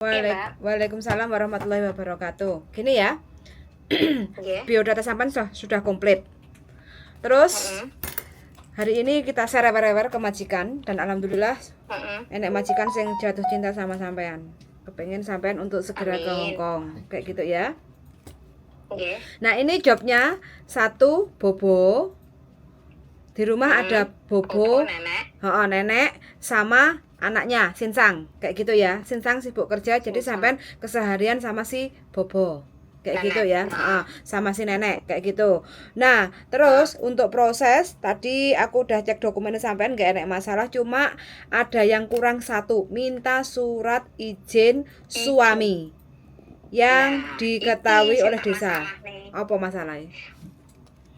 Waalaikumsalam warahmatullahi wabarakatuh. Gini ya, Nggih. biodata sampean sudah komplit. Terus hari ini kita share-share ke majikan dan alhamdulillah enek majikan sing jatuh cinta sama sampean. Kepengen sampean untuk segera ke Amin. Hongkong, kayak gitu ya. Nggih. Nah ini jobnya satu bobo. Di rumah ada bobo, Untuk nenek. nenek sama anaknya Sinsang, kayak gitu ya. Sinsang sibuk kerja, jadi sampean keseharian sama si bobo, kayak Nenek. gitu ya. Sama si nenek, kayak gitu. Nah terus untuk proses tadi aku udah cek dokumennya sampean gak enek masalah, cuma ada yang kurang satu, minta surat izin suami yang Nah, diketahui iki oleh sing desa. masalah nih. Apa masalahnya?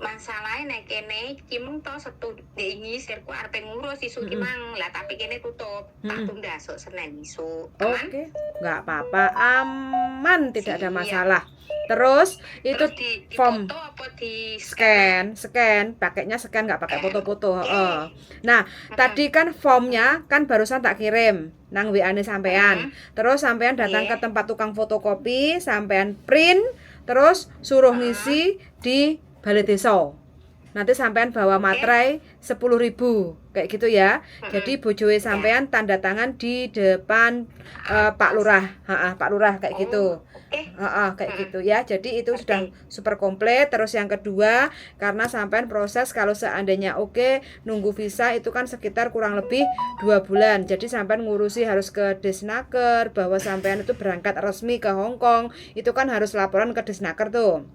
Masalahnya nek kene cimeng to setu diingi sirku arep ngurus isu ki mang. Lah tapi kene tutup. Tak tunda esuk Senin isu. Aman? Oke, nggak apa-apa, aman, tidak ada Siap. masalah. Terus itu Terus di form foto apa di scan, pakainya scan, nggak pakai foto-foto. Oke. Nah, tadi kan formnya kan barusan tak kirim nang WA-ne sampean. Terus sampean datang ke tempat tukang fotokopi, sampean print, terus suruh ngisi di balai desa. Nanti sampean bawa materai 10.000 kayak gitu ya. Jadi bojoe sampean tanda tangan di depan Pak Lurah. Pak Lurah kayak gitu. Oke. Kayak gitu ya. Jadi itu sudah super komplit. Terus yang kedua, karena sampean proses kalau seandainya oke, nunggu visa itu kan sekitar kurang lebih 2 bulan. Jadi sampean ngurusi harus ke Desnaker bahwa sampean itu berangkat resmi ke Hongkong. Itu kan harus laporan ke Desnaker tuh.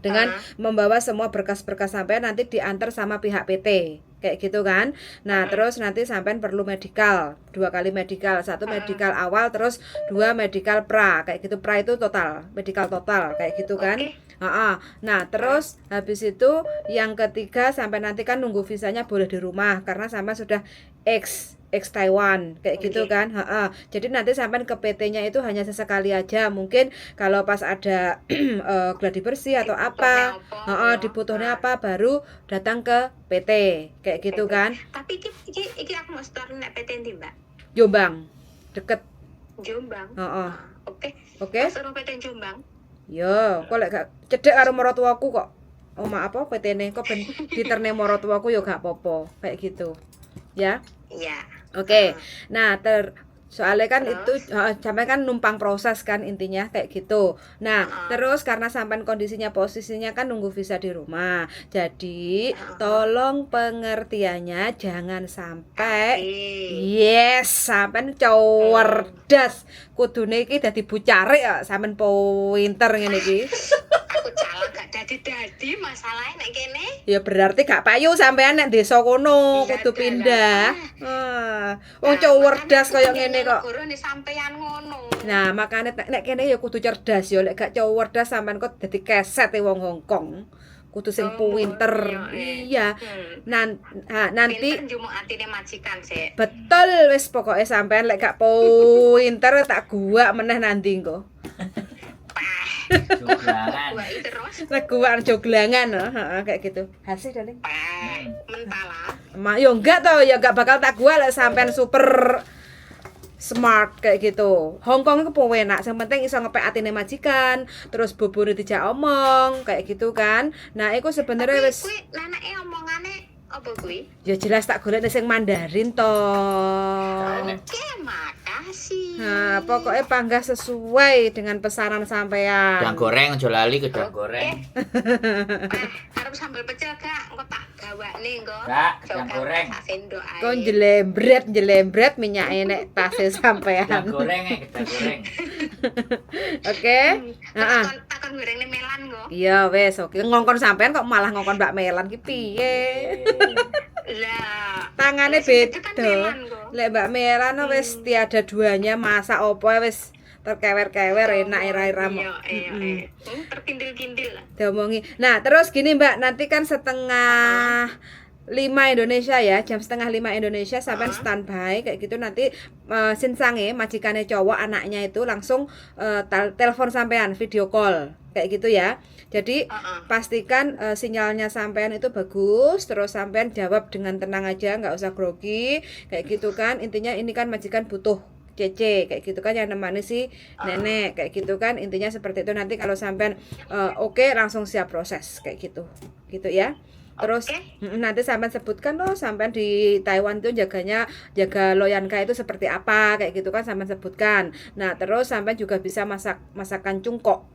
Dengan membawa semua berkas-berkas sampean nanti diantar sama pihak PT kayak gitu kan. Nah terus nanti sampean perlu medical 2 kali medical, 1 medical awal, terus 2 medical pra kayak gitu. Pra itu total, medical total kayak gitu kan. Nah terus habis itu yang ketiga sampai nanti kan nunggu visanya boleh di rumah karena sampai sudah ex Taiwan kayak gitu kan. Jadi nanti sampai ke PT-nya itu hanya sesekali aja, mungkin kalau pas ada gladi bersih atau apa, dibutuhnya apa baru datang ke PT kayak gitu kan. Tapi iki aku mau store nek PT ndi, Mbak? Jombang, deket Jombang. Oke. Oke. Suruh PT Jombang. Yo, kok lek gak cedek karo maratuaku kok. Oma apa PT-ne kok ben diterne maratuaku yo gak apa-apa kayak gitu. Ya. Iya. Oke. Nah, soalnya kan itu sampai kan numpang proses kan intinya kayak gitu. Nah, terus karena sampai kondisinya posisinya kan nunggu visa di rumah. Jadi, tolong pengertiannya jangan sampai sampean cerdas. Kudune iki dadi bucarik ya, sampean pinter ngene iki. Aku calak gak dadi masalahnya nek kene. Ya berarti gak payu sampean nek desa kono kudu pindah. Wong cerdas kaya ngene kok. Gorone sampean ngono. Nah, makane nek kene ya kudu cerdas ya, lek gak cerdas sampean kok dadi keset wong Hongkong. Kudu sing pinter. Iya. Nanti njumuk atine majikan sik. betul wis pokoke sampean lek gak pinter tak guak meneh nanti engko. Joglangan. Reguan joglangan kayak gitu. Hasil daling. Mentala. Yo enggak toh, ya enggak bakal tak gua lek sampean super smart kayak gitu. Hongkong itu penak, yang penting iso ngepek atine majikan, terus bobone dijak omong kayak gitu kan. Nah, iku sebenarnya wis kuwi neneke omongane apa kuwi? ya jelas tak golek sing Mandarin toh. Oke, makasih. Nah, pokoknya panggah sesuai dengan pesanan sampean. Gedang goreng aja lali gedang goreng. Arep sambal pecel gak? Engko tak gawakne engko. Gak, gedang goreng. Sak sendok ae. Kon jelembret minyake nek tase sampean. Gedang goreng gedang goreng. Oke. Takon gorengne melan kok. Iya wes, oke. Ngongkon sampean kok malah ngongkon Mbak Melan ki piye? Lah, Tangane kan beda. Melan kok. Lek Mbak Melan wis tiada duanya, masak opo wis terkewer-kewer enak ira-ira mok. Iya. Terkindil-kindil lah. Diomongi. Nah, terus gini Mbak, nanti kan setengah 5 Indonesia ya, jam setengah 5 Indonesia sampai standby kayak gitu. Nanti Sinsange majikane cowok anaknya itu langsung telepon sampean, video call kayak gitu ya. Jadi pastikan sinyalnya sampean itu bagus, terus sampean jawab dengan tenang aja, nggak usah grogi kayak gitu kan. Intinya ini kan majikan butuh Cece kayak gitu kan, yang nemani si nenek kayak gitu kan. Intinya seperti itu. Nanti kalau sampean oke, langsung siap proses kayak gitu ya. Terus nanti sampean sebutkan loh, sampean di Taiwan tuh jaga loyanka itu seperti apa kayak gitu kan, sampean sebutkan. Nah terus sampean juga bisa masakan cungkok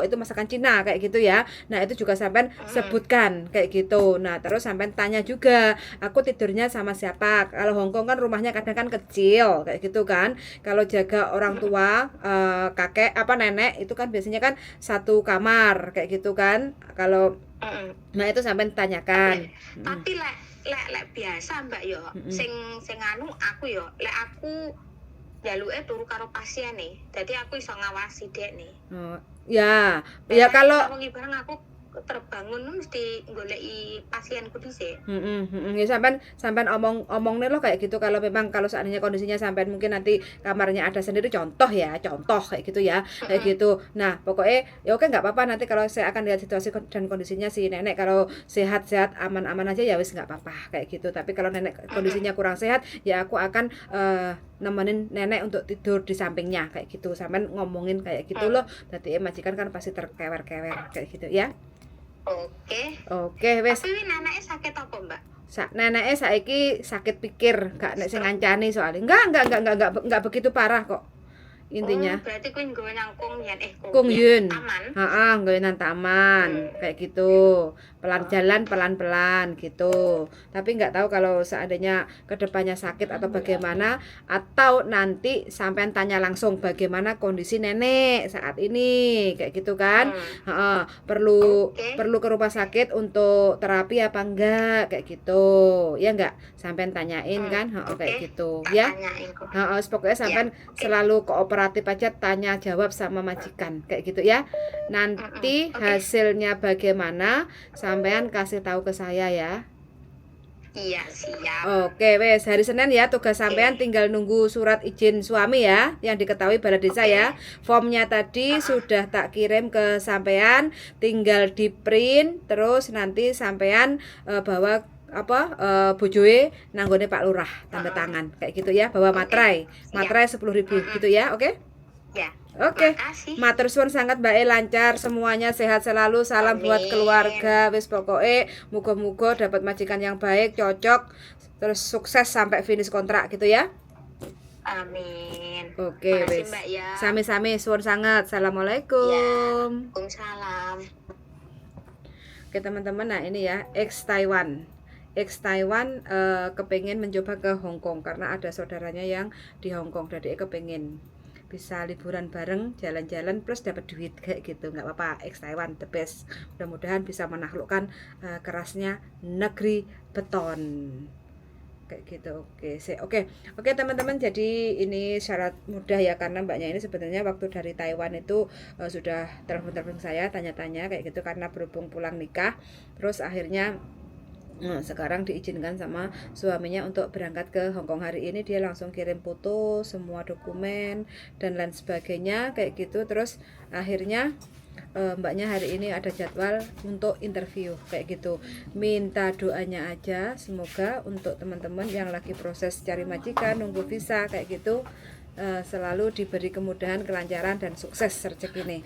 itu masakan Cina kayak gitu ya. Nah itu juga sampean sebutkan kayak gitu. Nah terus sampean tanya juga, aku tidurnya sama siapa. Kalau Hongkong kan rumahnya kadang kan kecil kayak gitu kan. Kalau jaga orang tua, kakek nenek itu kan biasanya kan satu kamar kayak gitu kan. Kalau nah itu sampean tanyakan. Tapi lek biasa Mbak yo, sing anu aku yo, lek aku jaluke turu karo pasien nih. Jadi aku iso ngawasi dek nih. Ya kalau wengi bareng aku terbangun mesti goleki pasienku dhisik. Ya sampean omong nih loh kayak gitu. Kalau seandainya kondisinya sampean mungkin nanti kamarnya ada sendiri, contoh kayak gitu ya, kayak gitu. Nah pokoknya ya oke, nggak apa-apa, nanti kalau saya akan lihat situasi dan kondisinya si nenek. Kalau sehat-sehat aman-aman aja ya wis nggak apa-apa kayak gitu. Tapi kalau nenek kondisinya kurang sehat ya aku akan nemenin nenek untuk tidur di sampingnya kayak gitu. Sampean ngomongin kayak gitu loh. Jadi majikan kan pasti terkewer-kewer kayak gitu ya. Oke, wes. Tapi neneknya sakit apa, Mbak? Neneknya saiki sakit pikir, gak nek sing ngancani soalnya. Enggak begitu parah kok. Intinya. Berarti kuwi nggowo nang Kung Yun. Taman. Heeh, nggowo nang taman kayak gitu. Pelan-pelan gitu. Tapi nggak tahu kalau seandainya kedepannya sakit atau bagaimana, atau nanti sampean tanya langsung bagaimana kondisi nenek saat ini kayak gitu kan. Perlu ke rumah sakit untuk terapi apa enggak kayak gitu ya, enggak sampean tanyain kan. Kayak gitu ya. Pokoknya sampean selalu kooperatif aja, tanya jawab sama majikan kayak gitu ya. Nanti hasilnya bagaimana sampean kasih tahu ke saya ya. Iya, siap. Oke, wes hari Senin ya, tugas sampean tinggal nunggu surat izin suami ya, yang diketahui balai desa ya. Formnya tadi sudah tak kirim ke sampean, tinggal di print, terus nanti sampean bawa bojoe nanggone Pak Lurah tanda tangan kayak gitu ya, bawa materai 10.000 gitu ya. Oke? Ya. Oke, matur suwun sangat Mbak lancar semuanya, sehat selalu, salam buat keluarga. Wis pokoknya muga-muga dapat majikan yang baik, cocok, terus sukses sampai finish kontrak gitu ya. Amin. Oke, wis. Ya. Sami-sami suwun sangat. Assalamualaikum. Waalaikumsalam. Oke teman-teman, nah ini ya ex Taiwan kepengen mencoba ke Hong Kong karena ada saudaranya yang di Hong Kong, jadi kepengen bisa liburan bareng, jalan-jalan plus dapat duit kayak gitu. Nggak apa-apa, ex Taiwan the best. Mudah-mudahan bisa menaklukkan kerasnya negeri beton kayak gitu. Oke teman-teman, jadi ini syarat mudah ya, karena mbaknya ini sebenarnya waktu dari Taiwan itu sudah telepon saya tanya-tanya kayak gitu, karena berhubung pulang nikah terus akhirnya sekarang diizinkan sama suaminya untuk berangkat ke Hong Kong. Hari ini dia langsung kirim foto, semua dokumen dan lain sebagainya kayak gitu. Terus akhirnya mbaknya hari ini ada jadwal untuk interview kayak gitu. Minta doanya aja, semoga untuk teman-teman yang lagi proses cari majikan, nunggu visa kayak gitu, selalu diberi kemudahan, kelancaran dan sukses rezeki ini.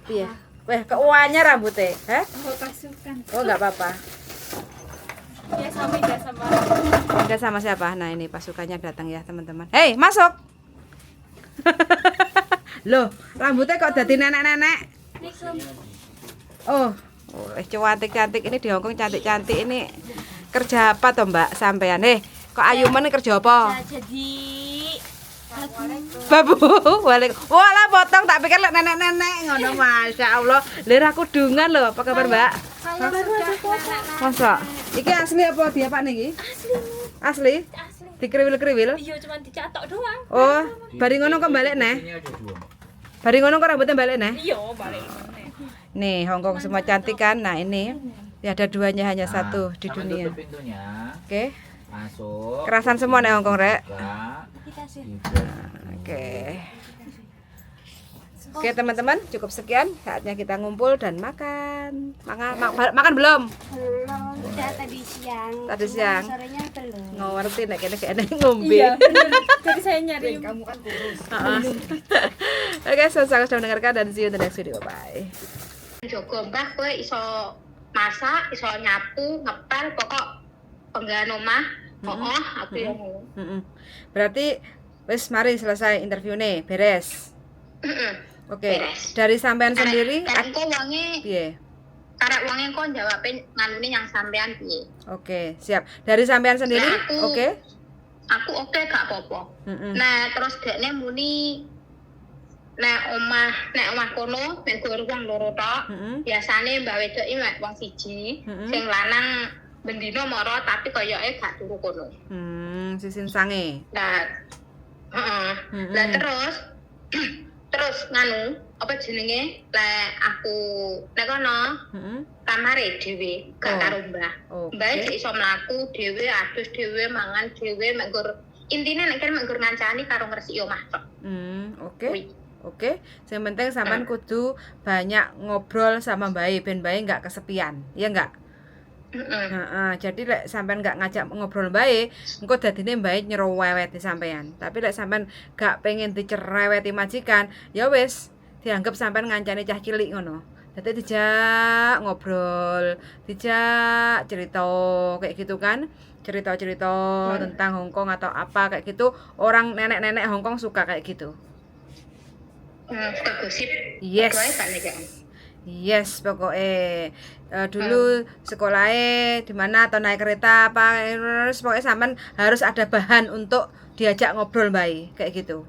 Iya. Weh, keuannya rambutnya, Oh, enggak apa-apa. Ya sama Enggak sama siapa? Nah ini pasukannya datang ya teman-teman. Hei masuk. Loh rambutnya kok jadi nenek-nenek? Oh cantik ini di Hongkong, cantik ini kerja apa toh Mbak sampean? Kok Ayuman kerja apa? Jadi Babu, wala potong tak pikir lek nenek-nenek ngono, Masya Allah. Lir aku dungan loh, apa kabar Mbak? Masa? Iki asli apa dia Pak niki? Asli. Dikriwil-kriwil? iya cuma dicatok doang. Oh, bari ngono kok balik neh. Bari ngono kok rambutnya balik neh. Iya, balik. Nih, Hongkong semua cantik kan? Nah, ini ya ada duanya, hanya satu di dunia. Pintunya. Oke. Masuk. Kerasan semua nih Hongkong, Rek. Oke. Oke teman-teman, cukup sekian saatnya kita ngumpul dan makan. Makan belum? Belum. Udah tadi siang. Tadi cuma siang. Sorenya belum. Ngerti nek kene ngombe. Iya, bener. Jadi saya nyari Heeh. Oke, selesai sudah mendengarkan dan see you in the next video. Bye. Jogo mbah kowe iso masak, iso nyapu, ngepel, pokok penggawean omah. Aku yang ngono. Mm-mm. Berarti wis mari selesai interview nih, beres. Oke. Beres. Dari sampean sendiri Karek engko wonge, piye? karek wonge engko jawabin nganune yang sampean piye. Oke, siap. Dari sampean sendiri, Nah, aku- oke? Aku oke gak apa-apa. Mm-mm. Nah, terus dekne muni nek omah kono nek gur wong loro tok. Mm-mm. Biasane mbak wedok iki mek wong siji, Mm-mm. sing lanang bendino moro tapi koyoke gak turu kono. Sisin sange. Nah, heeh. Mm-mm. Lah terus nganu apa jenenge? Lek aku nek kono Mm-mm. kamare dhewe, gak Oh. karo mbah. Oke. Mbah iki iso mlaku dhewe, adus dhewe, mangan dhewe, mek gur intine nek kene mek gur ngancani karo ngresiki omah tok. Oke. Kuwi. Oke, yang penting sampean kudu banyak ngobrol sama Mbak ben Mbak nggak kesepian, ya nggak? Heeh. Jadi lek sampean nggak ngajak ngobrol Mbak, engko dadine Mbak nyeroweti sampean. Tapi lek sampean nggak pengen dicereweti majikan, ya wis dianggap sampean ngancani cah cilik ngono. Dadi dijak ngobrol, dijak cerita kayak gitu kan. Cerita-cerita tentang Hongkong atau apa kayak gitu. Orang nenek-nenek Hongkong suka kayak gitu. Suka gosip. Yes. Wae kan nek. Yes, pokoknya dulu sekolahnya di mana atau naik kereta apa, terus pokoknya sampean harus ada bahan untuk diajak ngobrol Mbak, kayak gitu.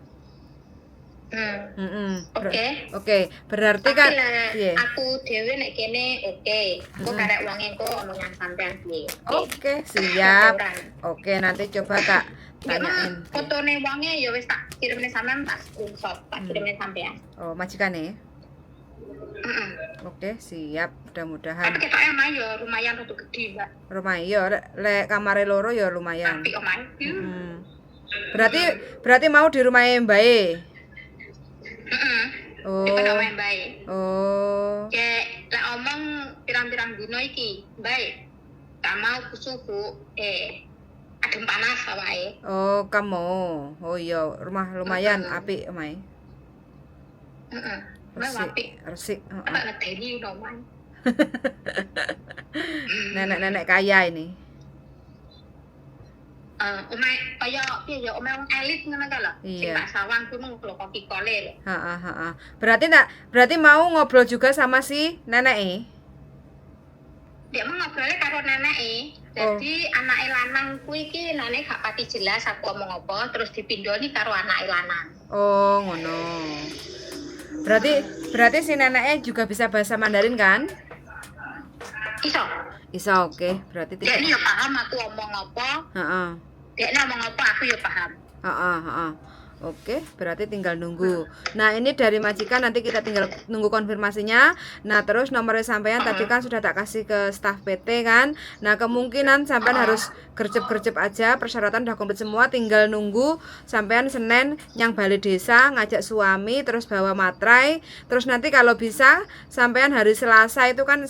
Oke. Oke, berarti Tapi kan lah, iya. aku dhewe nek kene oke. Aku karek wong engko omongan sampean piye. Oke, siap. Oke, nanti coba tak tanyain. Fotone wonge ya wis tak kirimne sampean tak screenshot, tak kirimne sampean. Oh, majikane. Heeh. Oke, siap. Tapi Mudah-mudahan ketoke omah ya lumayan rada gede, Mbak. rumah iya lek kamare loro ya lumayan. Tapi omah. Berarti mau di rumahnya Mbak. Heeh. Oh. Di omah bae. Oh. Kayak lek omong pirang-pirang dino iki, baik. Tak mau kusuhu adem panas awake. Oh, kamu. Oh iya, rumah lumayan apik omahe. Heeh. Resik, resik. Apa ngedeni omah. Nenek-nenek kaya ini. Omah kaya piye ya omah wong elit ngono ka lho. Sing Iya. Pak Sawang ku mung lho kopi kole lho. Heeh. Berarti mau ngobrol juga sama si nenek. Dia mau ngobrolnya karo neneke. Jadi anake lanang kuwi iki nane gak pati jelas aku omong apa, terus dipindoni karo anake lanang. Oh, ngono. Berarti si neneknya juga bisa bahasa Mandarin kan? Iso. Bisa, oke. Berarti Dia tidak. ya paham aku omong apa, Heeh. dia omong apa aku ya paham. Heeh. Oke, berarti tinggal nunggu. Nah, ini dari majikan nanti kita tinggal nunggu konfirmasinya. Nah, terus nomornya sampean tadi kan sudah tak kasih ke staf PT kan. Nah, kemungkinan sampean harus gercep-gercep aja, persyaratan udah komplit semua, tinggal nunggu sampean Senin yang balik desa ngajak suami terus bawa materai. Terus nanti kalau bisa sampean hari Selasa itu kan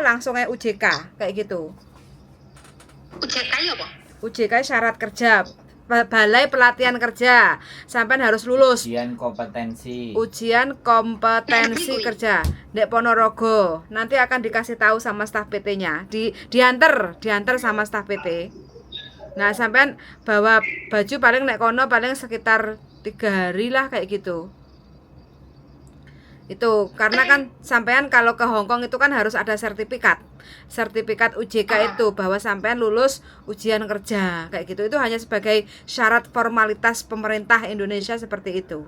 langsungnya UJK kayak gitu. UJK ya apa? UJK syarat kerja. Balai Pelatihan Kerja. Sampean harus lulus Ujian kompetensi. ujian kompetensi kerja Dek Ponorogo. Nanti akan dikasih tahu sama staf PT-nya. Diantar sama staf PT. Nah, sampean bawa baju paling nek kono paling sekitar 3 hari lah kayak gitu. Itu karena kan sampean kalau ke Hongkong itu kan harus ada sertifikat UJK itu bahwa sampean lulus ujian kerja kayak gitu. Itu hanya sebagai syarat formalitas pemerintah Indonesia seperti itu.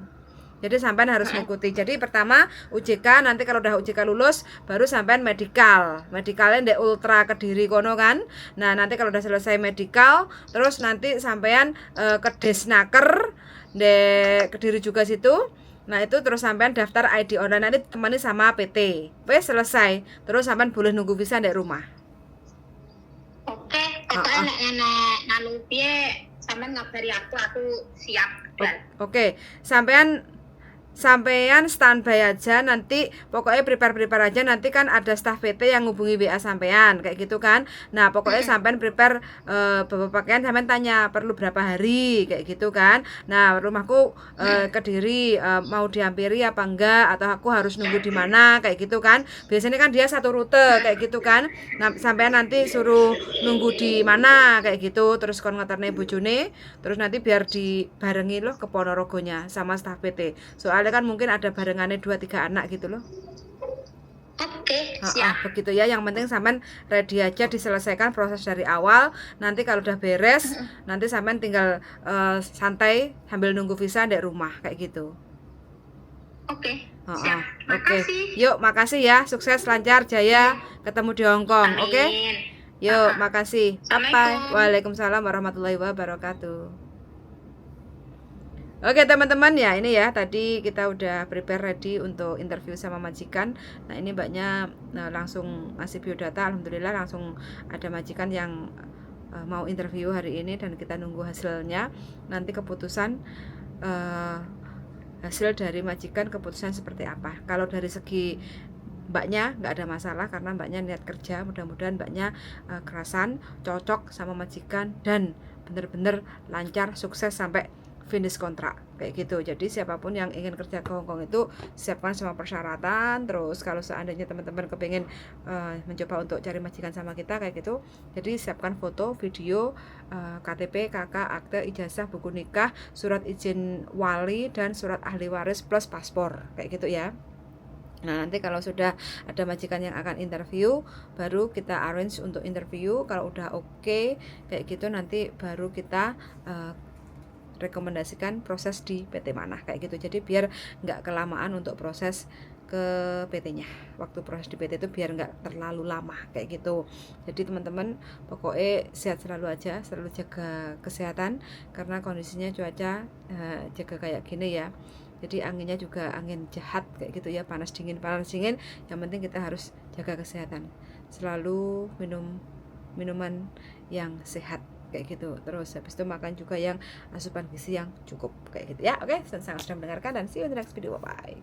Jadi sampean harus mengikuti. Jadi pertama UJK, nanti kalau udah UJK lulus baru sampean medikalnya ndek Ultra Kediri kono kan. Nah, nanti kalau udah selesai medikal terus nanti sampean ke Desnaker ndek Kediri juga situ. Nah, itu terus sampean daftar ID online, nanti temani sama PT. Wes selesai. Terus sampean boleh nunggu visa di rumah. Oke, pokoknya nek nganu piye sampean ngabari aku siap. Oke. Sampean sampean standby aja, nanti pokoknya prepare aja, nanti kan ada staf PT yang ngubungi WA sampean kayak gitu kan. Nah pokoknya sampean prepare bawa pakaian, sampean tanya perlu berapa hari kayak gitu kan. Nah rumahku Kediri, mau dihampiri apa enggak, atau aku harus nunggu di mana kayak gitu kan. Biasanya kan dia satu rute kayak gitu kan. Nah sampean nanti suruh nunggu di mana kayak gitu, terus kon ngeterne bojone, terus nanti biar dibarengi loh ke Ponorogonya sama staf PT. Soalnya kan mungkin ada barengannya 2-3 anak gitu loh. Oke, siap. Begitu ya, yang penting sampean ready aja, diselesaikan proses dari awal. Nanti kalau udah beres, nanti sampean tinggal santai sambil nunggu visa di rumah kayak gitu. Oke, Oke. siap. Makasih. Yuk, makasih ya, sukses lancar jaya, ketemu di Hong Kong. Amin. Oke. Yuk, makasih. Bye. Assalamualaikum. Waalaikumsalam warahmatullahi wabarakatuh. Oke teman-teman, ya ini ya, tadi kita udah prepare ready untuk interview sama majikan. Nah ini mbaknya langsung ngasih biodata, alhamdulillah langsung ada majikan yang mau interview hari ini, dan kita nunggu hasilnya. Nanti keputusan hasil dari majikan, keputusan seperti apa. Kalau dari segi mbaknya nggak ada masalah, karena mbaknya niat kerja, mudah-mudahan mbaknya kerasan, cocok sama majikan, dan bener-bener lancar, sukses sampai finish kontrak kayak gitu. Jadi siapapun yang ingin kerja ke Hongkong itu siapkan semua persyaratan. Terus kalau seandainya teman-teman kepingin mencoba untuk cari majikan sama kita kayak gitu, jadi siapkan foto, video, KTP, KK, akte, ijazah, buku nikah, surat izin wali, dan surat ahli waris plus paspor kayak gitu ya. Nah nanti kalau sudah ada majikan yang akan interview, baru kita arrange untuk interview. Kalau udah oke kayak gitu, nanti baru kita rekomendasikan proses di PT mana kayak gitu. Jadi biar nggak kelamaan untuk proses ke PT-nya. Waktu proses di PT itu biar nggak terlalu lama kayak gitu. Jadi teman-teman pokoknya sehat selalu aja, selalu jaga kesehatan, karena kondisinya cuaca jaga kayak gini ya. Jadi anginnya juga angin jahat kayak gitu ya, panas dingin. Yang penting kita harus jaga kesehatan. Selalu minum minuman yang sehat kayak gitu. Terus habis itu makan juga yang asupan gizi yang cukup kayak gitu ya. Oke, sangat sudah mendengarkan, dan see you in the next video. Bye.